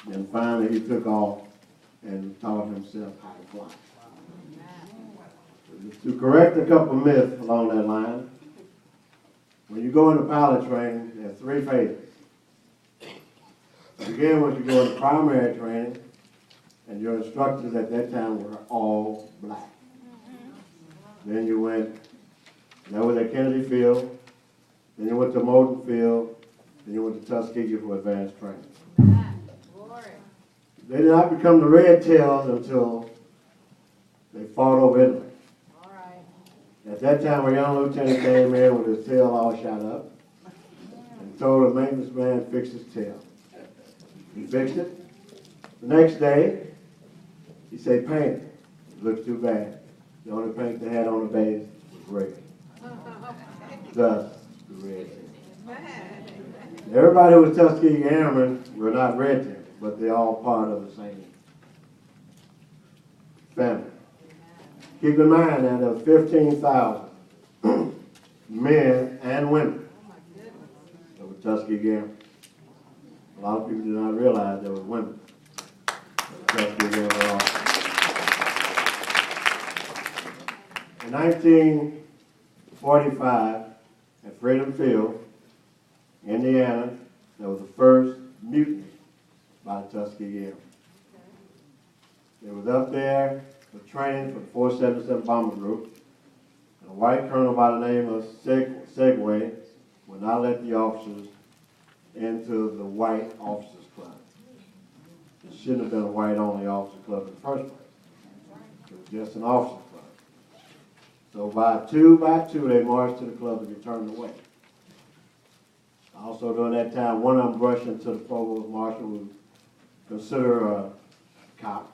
And finally he took off and taught himself how to fly. To correct a couple myths along that line, when you go into pilot training, there are three phases. Again, once you go into primary training, and your instructors at that time were all black. Then you went, that was at Kennedy Field, then you went to Moulton Field, then you went to Tuskegee for advanced training. They did not become the Red Tails until they fought over Italy. At that time, a young lieutenant came in with his tail all shot up and told the maintenance man to fix his tail. He fixed it. The next day, he said, paint it. It looks too bad. The only paint they had on the base was red. Thus, the red tail. Everybody who was Tuskegee Airmen were not red tails, but they're all part of the same family. Keep in mind that there were 15,000 men and women that were Tuskegee Airmen. A lot of people do not realize there were women that were Tuskegee Airmen also. In 1945, at Freedom Field, Indiana, there was the first mutiny by the Tuskegee Airmen. They was up there for training for the 477 Bomber Group. And a white colonel by the name of Segway would not let the officers into the white officers club. It shouldn't have been a white-only officer club in the first place. It was just an officer club. So by two, they marched to the club to be turned away. Also during that time, one of them brushed into the provost marshal, who was considered a cop,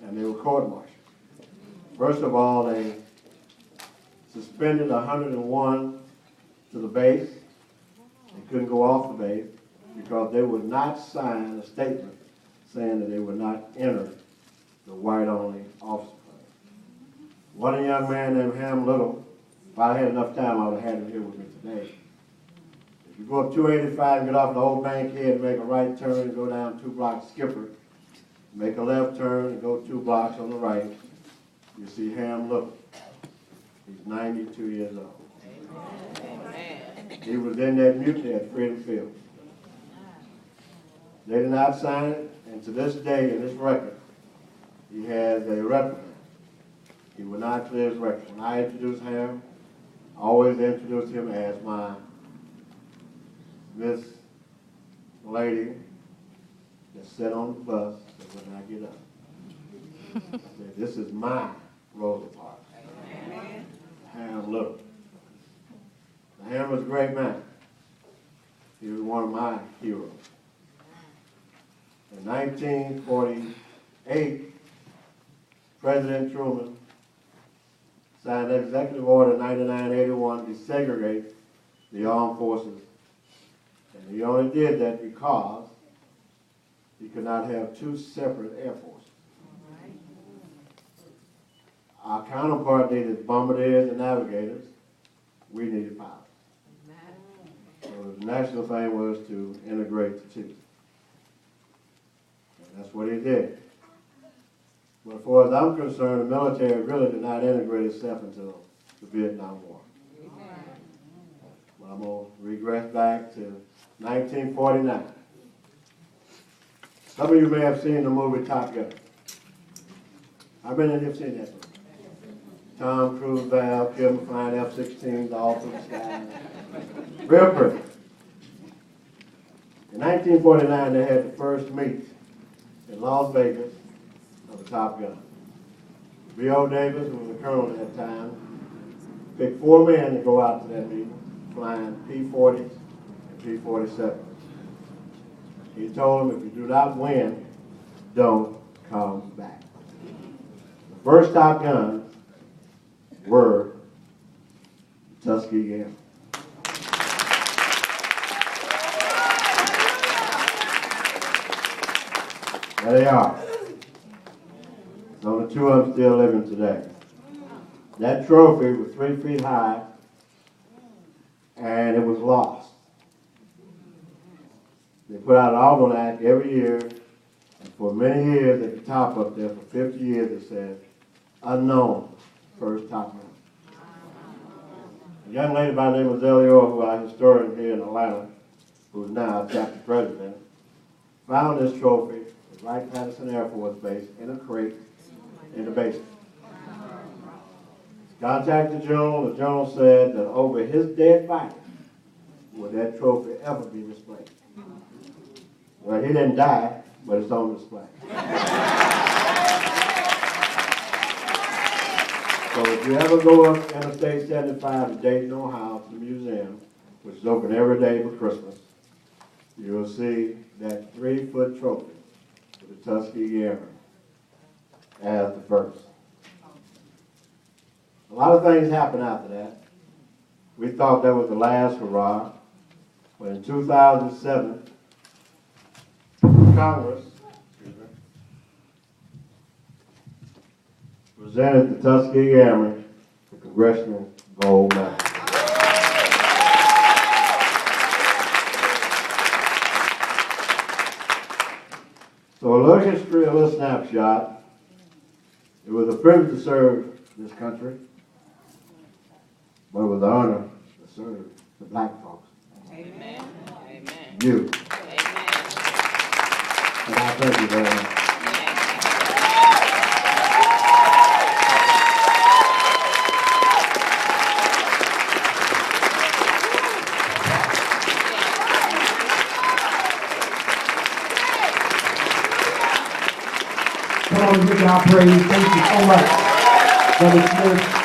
and they were court-martialed. First of all, they suspended 101 to the base. They couldn't go off the base because they would not sign a statement saying that they would not enter the white-only officer club. One young man named Ham Little, if I had enough time, I would have had him here with me today. If you go up 285 and get off the old bankhead and make a right turn and go down 2 blocks Skipper, make a left turn and go 2 blocks on the right, you see Ham Little. He's 92 years old. Amen. He was in that mutiny at Freedom Field. They did not sign it, and to this day in this record, he has a reprimand. He will not clear his record. When I introduce him, I always introduce him as Miss Lady that sat on the bus that would not get up. I said, this is my Rosa Parks. Ham Little. Now, Ham was a great man. He was one of my heroes. In 1948, President Truman signed Executive Order 9981 to desegregate the armed forces. And he only did that because he could not have 2 separate air forces. Our counterpart needed bombardiers and navigators. We needed pilots. So the national thing was to integrate the 2. And that's what he did. But as far as I'm concerned, the military really did not integrate itself until the Vietnam War. But I'm going to regress back to 1949. Some of you may have seen the movie Top Gun. How many of you have seen that movie? Tom Cruise, Val Kilmer flying F-16s all through the sky. Real pretty. In 1949, they had the first meet in Las Vegas of the Top Gun. B.O. Davis, who was the colonel at that time, picked 4 men to go out to that meeting, flying P-40s and P-47s. He told them, if you do not win, don't come back. The first Top Gun were Tuskegee Airmen. There they are. Only 2 of them still living today. That trophy was 3 feet high, and it was lost. They put out an almanac every year, and for many years at the top up there, for 50 years, it said, unknown, first top man. A young lady by the name of Zelio, who is a historian here in Atlanta, who is now a chapter president, found this trophy at Wright-Patterson Air Force Base in a crate in the basement. Contacted the general. The general said that over his dead body would that trophy ever be displayed. Well, he didn't die, but it's on display. So if you ever go up Interstate 75 in Dayton, Ohio, to the museum, which is open every day for Christmas, you'll see that 3-foot trophy for the Tuskegee Airmen as the first. A lot of things happened after that. We thought that was the last hurrah, but in 2007, Congress presented the Tuskegee Airmen the Congressional Gold Medal. So a little history, a little snapshot. It was a privilege to serve this country, but it was an honor to serve the black folks. Amen. Amen. You. Amen. And I thank you very much. Come on, give God praise. Thank you so much, Brother Smith.